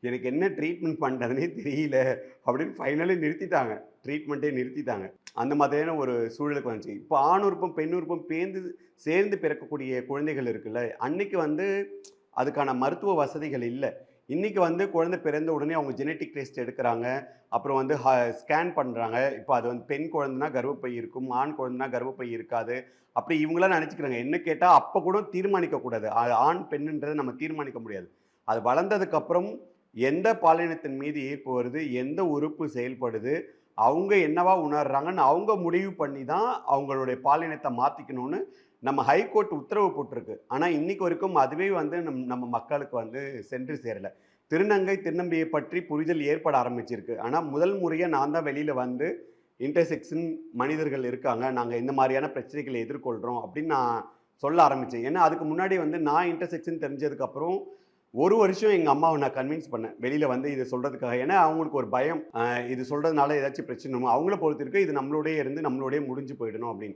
எனக்கு என்ன ட்ரீட்மெண்ட் பண்ணுறதுனே தெரியல அப்படின்னு ஃபைனலி நிறுத்திட்டாங்க. ட்ரீட்மெண்ட்டே நிறுத்திட்டாங்க. அந்த மாதிரியான ஒரு சூழலுக்கு வந்துச்சு. இப்போ ஆண் உறுப்பும், பெண் உறுப்பும் சேர்ந்து பிறக்கக்கூடிய குழந்தைகள் இருக்குல்ல, அன்னைக்கு வந்து அதுக்கான மருத்துவ வசதிகள் இல்ல. இன்னைக்கு வந்து குழந்தை பிறந்த உடனே அவங்க ஜெனடிக் டெஸ்ட் எடுக்குறாங்க. அப்புறம் வந்து ஸ்கேன் பண்றாங்க. இப்போ அது வந்து பெண் குழந்தைன்னா கர்ப்பப்பை இருக்கும். ஆண் குழந்தைன்னா கர்ப்பப்பை இருக்காது. அப்படி இவங்கலாம் நெனச்சுக்கிறாங்க. என்ன கேட்டா அப்ப கூட தீர்மானிக்க கூடாது. ஆண், பெண்ணுன்றத நம்ம தீர்மானிக்க முடியாது. அது வளர்ந்ததுக்கு அப்புறம் எந்த பாலினத்தின் மீது ஈர்ப்பு வருது, எந்த உறுப்பு செயல்படுது, அவங்க என்னவா உணர்றாங்கன்னு அவங்க முடிவு பண்ணி தான் அவங்களுடைய பாலினத்த மாத்திக்கணும்னு நம்ம ஹைகோர்ட் உத்தரவு போட்டிருக்கு. ஆனா, இன்னைக்கு வரைக்கும் அதுவே வந்து நம்ம மக்களுக்கு வந்து சென்று சேரல. திருநங்கை, திருநங்கையை பற்றி புரிதல் ஏற்பட ஆரம்பிச்சிருக்கு. ஆனா, முதல் முறையா நான் தான் வெளியில வந்து இன்டர்செக்ஷன் மனிதர்கள் இருக்காங்க. நாங்க இந்த மாரியான பிரச்சனைகளை எதிர்கொள்றோம் அப்படின்னு நான் சொல்ல ஆரம்பிச்சேன். ஏன்னா, அதுக்கு முன்னாடி வந்து நான் இன்டர்செக்ஷன் தெரிஞ்சதுக்கு அப்புறம் 1 வருஷம் எங்க அம்மாவ நான் கன்வின்ஸ் பண்ணேன். வெளியில வந்து இத சொல்றதுக்காக. ஏன்னா, அவங்களுக்கு ஒரு பயம். இது சொல்றதுனால ஏதாச்சும் பிரச்சனை வருமோ? அவங்கள பொறுத்தவரைக்கும் இது நம்மளோடயே இருந்து நம்மளோடயே முடிஞ்சு போயிடணும் அப்படின்னு.